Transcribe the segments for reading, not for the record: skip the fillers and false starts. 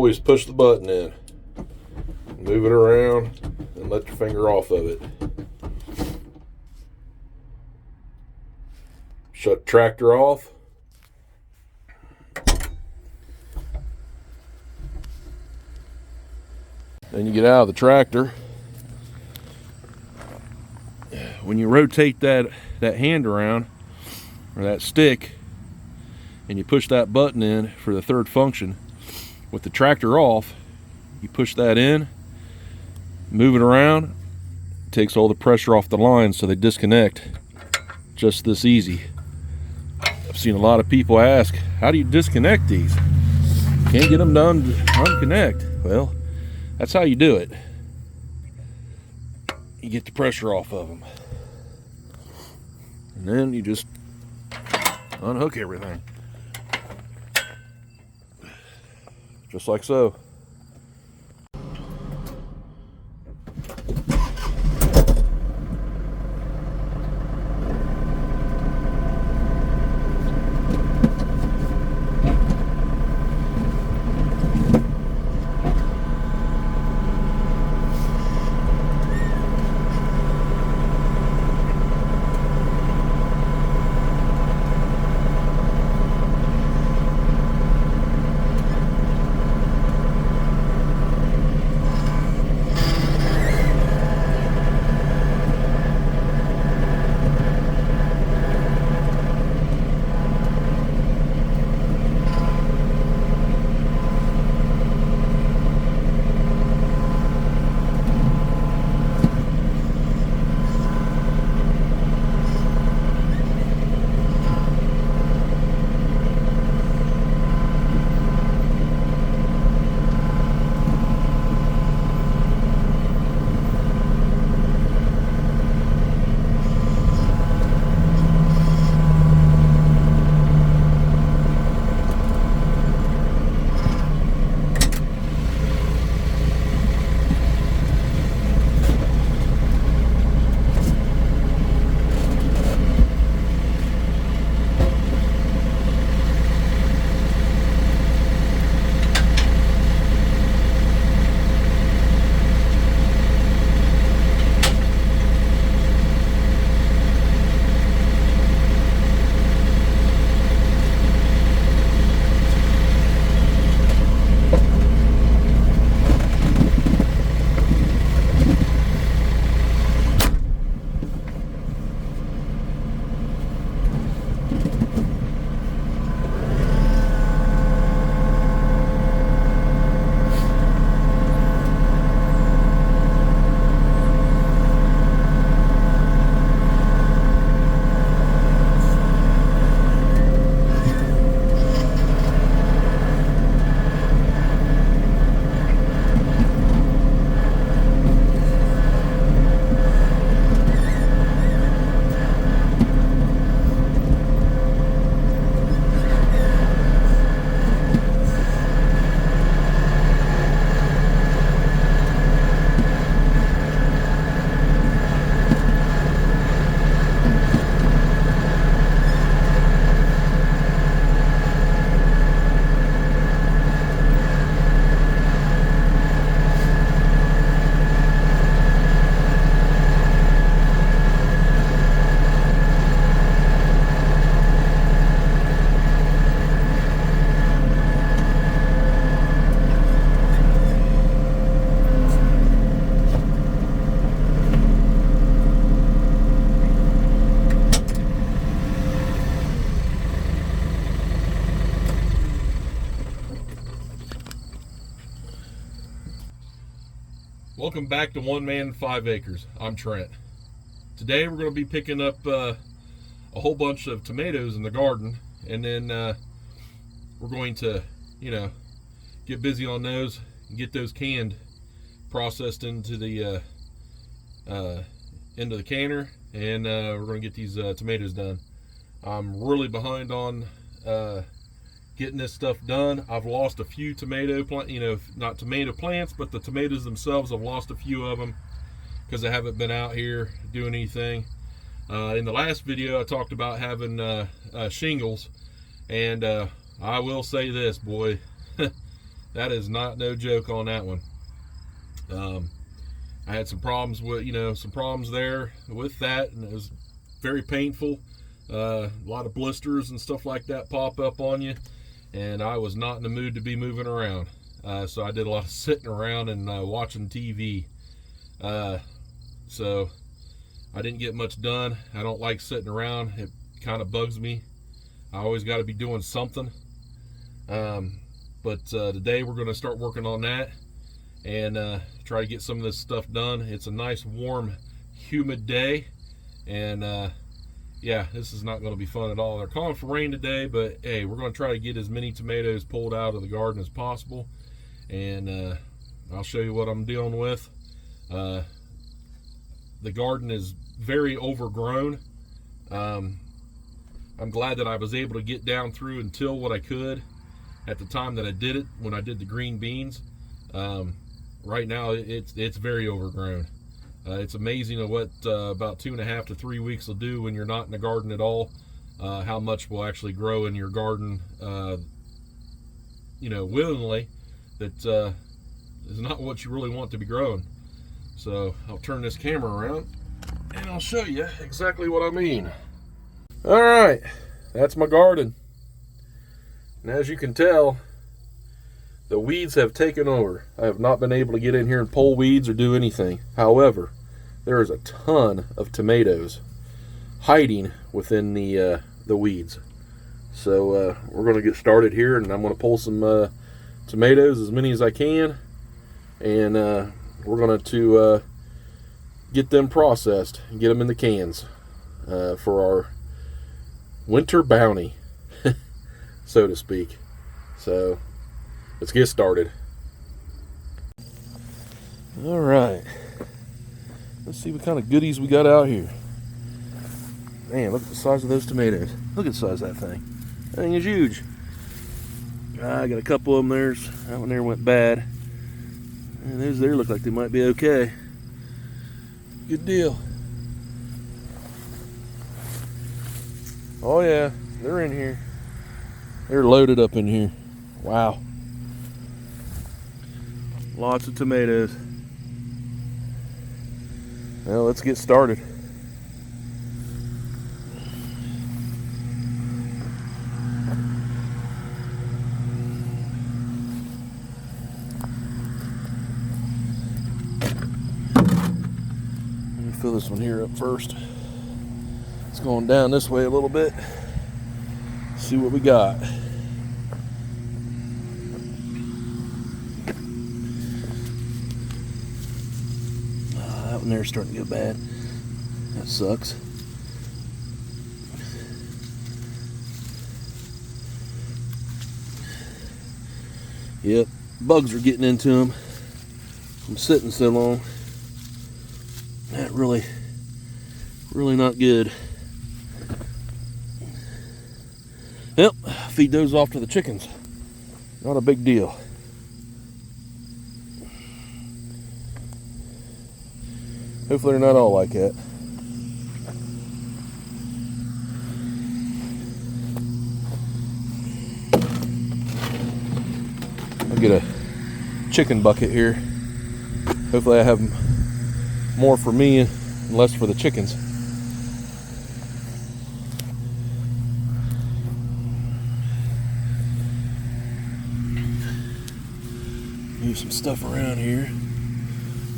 always push the button in, move it around, and let your finger off of it. Shut the tractor off. Then you get out of the tractor. When you rotate that hand around, or that stick, and you push that button in for the third function, with the tractor off, you push that in, move it around, it takes all the pressure off the lines so they disconnect just this easy. I've seen a lot of people ask, how do you disconnect these? Can't get them done to unconnect. Well, that's how you do it. You get the pressure off of them. And then you just unhook everything. Just like so. Welcome back to One Man 5 Acres. I'm Trent. Today we're going to be picking up a whole bunch of tomatoes in the garden, and then we're going to, get busy on those and get those canned, processed into the canner, and we're going to get these tomatoes done. I'm really behind on getting this stuff done. I've lost a few tomato plant, not tomato plants, but the tomatoes themselves. I've lost a few of them because I haven't been out here doing anything. In the last video, I talked about having shingles, and I will say this, boy, That is not no joke on that one. I had some problems with, some problems there with that, and it was very painful. A lot of blisters and stuff like that pop up on you, and I was not in the mood to be moving around. So I did a lot of sitting around and watching TV. So I didn't get much done. I don't like sitting around. It kind of bugs me. I always got to be doing something. But today we're going to start working on that and try to get some of this stuff done. It's a nice, warm, humid day, and yeah, this is not going to be fun at all. They're calling for rain today, but hey, we're going to try to get as many tomatoes pulled out of the garden as possible, and I'll show you what I'm dealing with. The garden is very overgrown. I'm glad that I was able to get down through and till what I could at the time that I did it, when I did the green beans. Right now it's very overgrown. It's amazing what about 2.5 to 3 weeks will do when you're not in the garden at all. How much will actually grow in your garden, willingly, that is not what you really want to be growing. So I'll turn this camera around and I'll show you exactly what I mean. All right, that's my garden. And as you can tell, the weeds have taken over. I have not been able to get in here and pull weeds or do anything. However, there is a ton of tomatoes hiding within the weeds. So we're going to get started here, and I'm going to pull some tomatoes, as many as I can, and we're going to get them processed and get them in the cans for our winter bounty, so to speak. So let's get started. All right, let's see what kind of goodies we got out here. Man, look at the size of those tomatoes. Look at the size of that thing. That thing is huge. I got a couple of them there. That one there went bad, and those there look like they might be okay. Good deal. Oh yeah, they're in here. They're loaded up in here. Wow. Lots of tomatoes. Well, let's get started. Let me fill this one here up first. It's going down this way a little bit. See what we got. That one there's starting to go bad. That sucks. Yep, bugs are getting into them from sitting so long. That really not good. Yep, feed those off to the chickens. Not a big deal. Hopefully they're not all like that. I'll get a chicken bucket here. Hopefully I have more for me and less for the chickens. Move some stuff around here.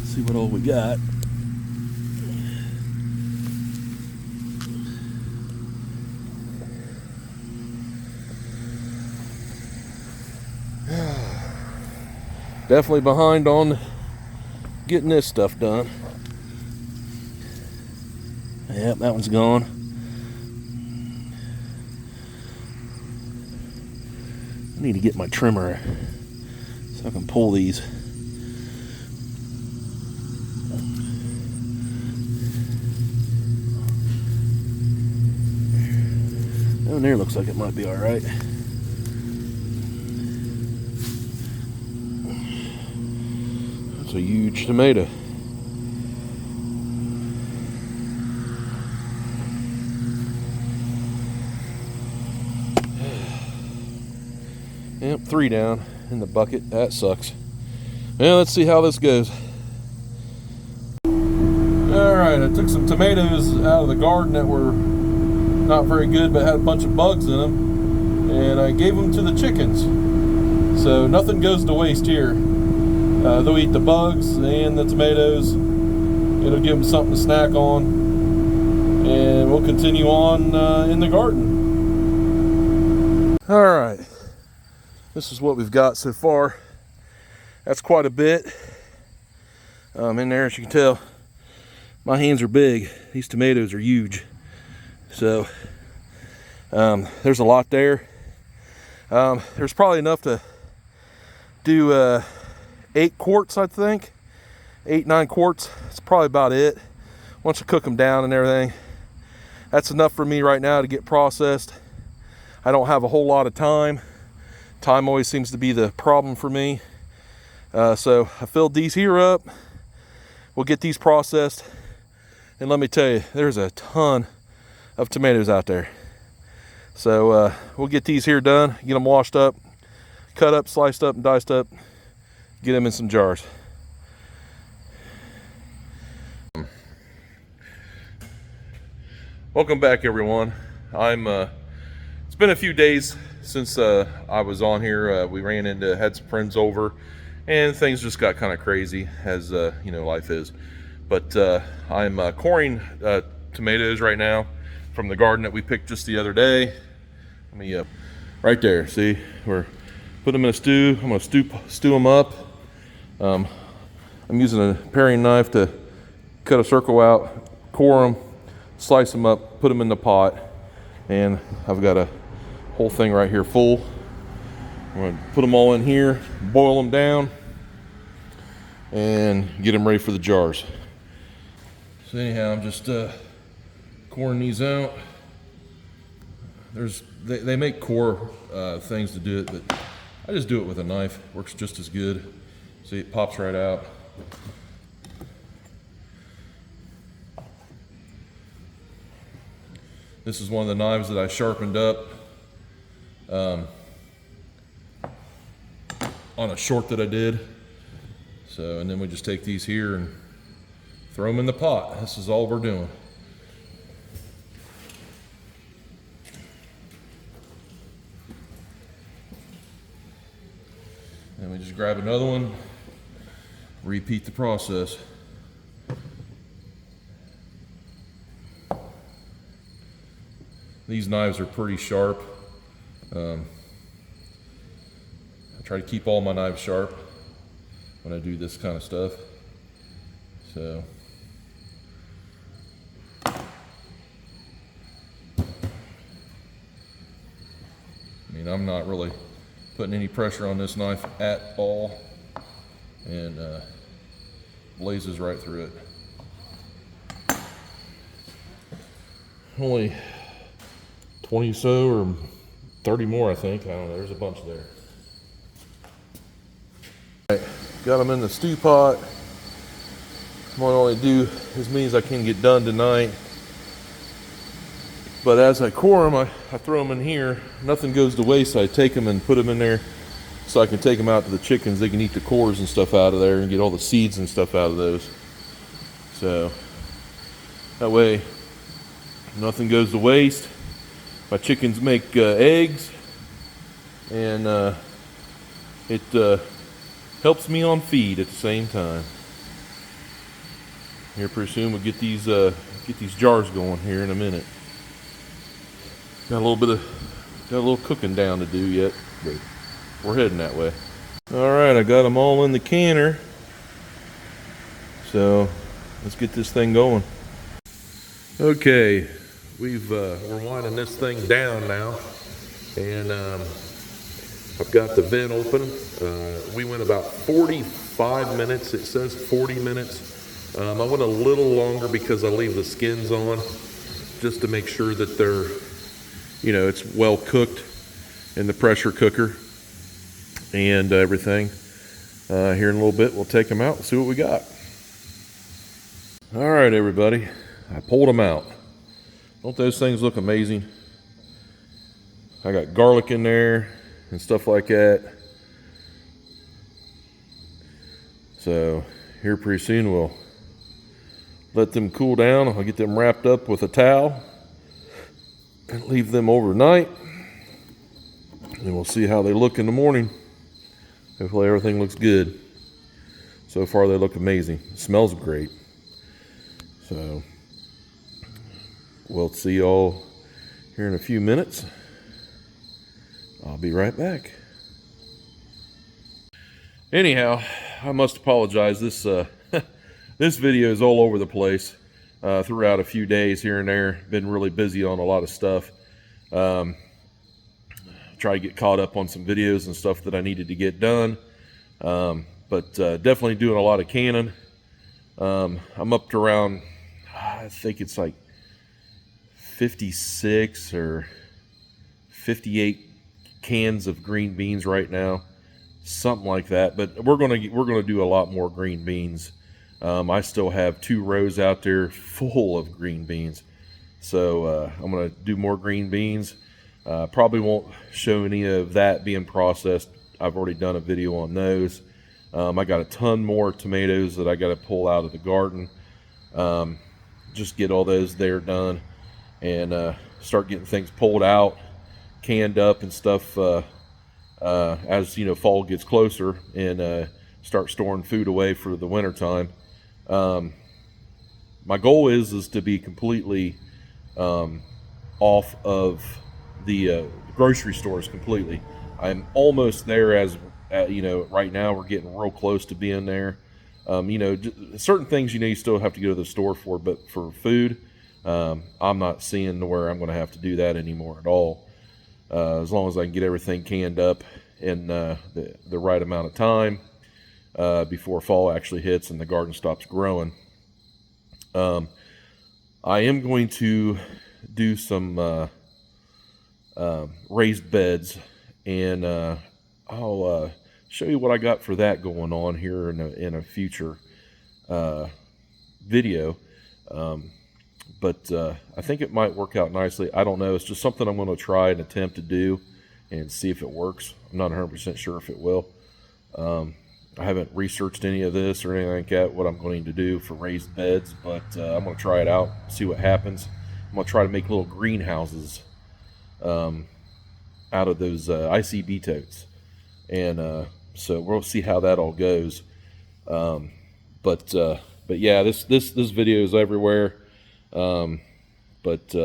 See what all we got. Definitely behind on getting this stuff done. Yep, that one's gone. I need to get my trimmer so I can pull these. That one there looks like it might be all right. That's a huge tomato. Yep, 3 down. in the bucket. That sucks. Well, let's see how this goes. Alright, I took some tomatoes out of the garden that were not very good but had a bunch of bugs in them, and I gave them to the chickens. So nothing goes to waste here. They'll eat the bugs and the tomatoes. It'll give them something to snack on, and we'll continue on in the garden. Alright, this is what we've got so far. That's quite a bit in there. As you can tell, my hands are big. These tomatoes are huge. So there's a lot there. There's probably enough to do 8 quarts, I think. 8-9 quarts. That's probably about it. Once you cook them down and everything, that's enough for me right now to get processed. I don't have a whole lot of time. Time always seems to be the problem for me. So I filled these here up. We'll get these processed. And let me tell you, there's a ton of tomatoes out there. So we'll get these here done, get them washed up, cut up, sliced up, and diced up, get them in some jars. Welcome back, everyone. It's been a few days since I was on here. We had some friends over, and things just got kind of crazy, as you know, life is. But I'm coring tomatoes right now from the garden that we picked just the other day. Let me right there. See, we're put them in a stew. I'm gonna stew them up. I'm using a paring knife to cut a circle out, core them, slice them up, put them in the pot, and I've got a whole thing right here full. I'm gonna put them all in here, boil them down, and get them ready for the jars. So anyhow, I'm just coring these out. They make core things to do it, but I just do it with a knife. Works just as good. See, it pops right out. This is one of the knives that I sharpened up on a short that I did. So, and then we just take these here and throw them in the pot. This is all we're doing. And we just grab another one, repeat the process. These knives are pretty sharp. I try to keep all my knives sharp when I do this kind of stuff. So I'm not really putting any pressure on this knife at all, and blazes right through it. Only 20 so or 30 more, I think. I don't know, there's a bunch there. All right, got them in the stew pot. I'm gonna only do as many as I can get done tonight. But as I core them, I throw them in here. Nothing goes to waste. I take them and put them in there so I can take them out to the chickens. They can eat the cores and stuff out of there and get all the seeds and stuff out of those. So that way nothing goes to waste. My chickens make eggs, and it helps me on feed at the same time. Here pretty soon we'll get these jars going here in a minute. Got a little cooking down to do yet, but we're heading that way. All right, I got them all in the canner. So let's get this thing going. Okay, we're winding this thing down now, and I've got the vent open. We went about 45 minutes. It says 40 minutes. I went a little longer because I leave the skins on just to make sure that they're, it's well cooked in the pressure cooker and everything. Here in a little bit, we'll take them out and see what we got. All right, everybody, I pulled them out. Don't those things look amazing? I got garlic in there and stuff like that. So here pretty soon we'll let them cool down. I'll get them wrapped up with a towel and leave them overnight. And we'll see how they look in the morning. Hopefully everything looks good. So far they look amazing. It smells great. So we'll see y'all here in a few minutes. I'll be right back. Anyhow, I must apologize. This this video is all over the place throughout a few days here and there. Been really busy on a lot of stuff. Try to get caught up on some videos and stuff that I needed to get done. But definitely doing a lot of canning. I'm up to around, I think it's like 56 or 58 cans of green beans right now, something like that. But we're gonna do a lot more green beans. I still have 2 rows out there full of green beans, so I'm gonna do more green beans. Probably won't show any of that being processed. I've already done a video on those. I got a ton more tomatoes that I got to pull out of the garden. Just get all those there done and start getting things pulled out, canned up and stuff as fall gets closer, and start storing food away for the winter time. My goal is to be completely off of the grocery stores completely. I'm almost there right now we're getting real close to being there. Certain things, you still have to go to the store for, but for food, I'm not seeing where I'm going to have to do that anymore at all. As long as I can get everything canned up in the right amount of time before fall actually hits and the garden stops growing. I am going to do some raised beds, and I'll show you what I got for that going on here in a future video. But I think it might work out nicely. I don't know. It's just something I'm going to try and attempt to do and see if it works. I'm not 100% sure if it will. I haven't researched any of this or anything like that, what I'm going to do for raised beds, but I'm going to try it out, see what happens. I'm going to try to make little greenhouses out of those ICB totes. And so we'll see how that all goes. But yeah, this video is everywhere. But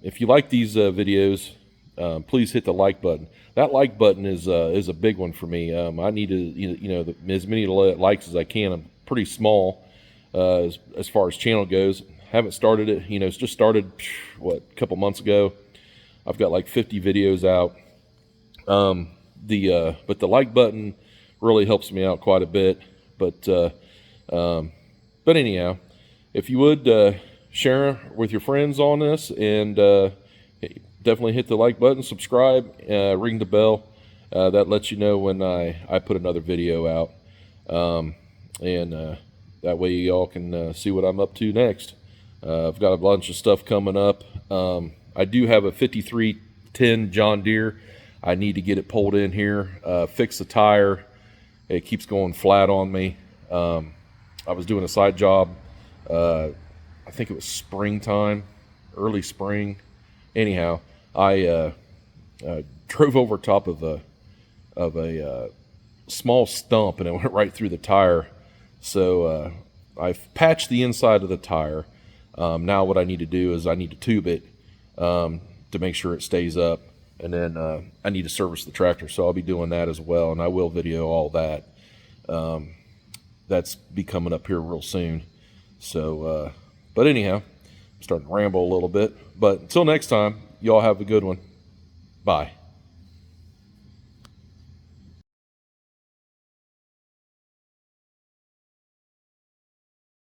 if you like these videos, please hit the like button. That like button is a big one for me. I need to as many likes as I can. I'm pretty small as far as channel goes. Haven't started it. It's just started a couple months ago. I've got like 50 videos out. But the like button really helps me out quite a bit. But anyhow, if you would share with your friends on this, and definitely hit the like button, subscribe, ring the bell. That lets you know when I put another video out, and that way y'all can see what I'm up to next. I've got a bunch of stuff coming up. I do have a 5310 John Deere. I need to get it pulled in here, fix the tire. It keeps going flat on me. I was doing a side job. I think it was springtime, early spring. Anyhow, I drove over top of a small stump, and it went right through the tire. So I've patched the inside of the tire. Now what I need to do is I need to tube it to make sure it stays up. And then I need to service the tractor, so I'll be doing that as well, and I will video all that. That's be coming up here real soon. So, but anyhow, I'm starting to ramble a little bit. But until next time, y'all have a good one. Bye.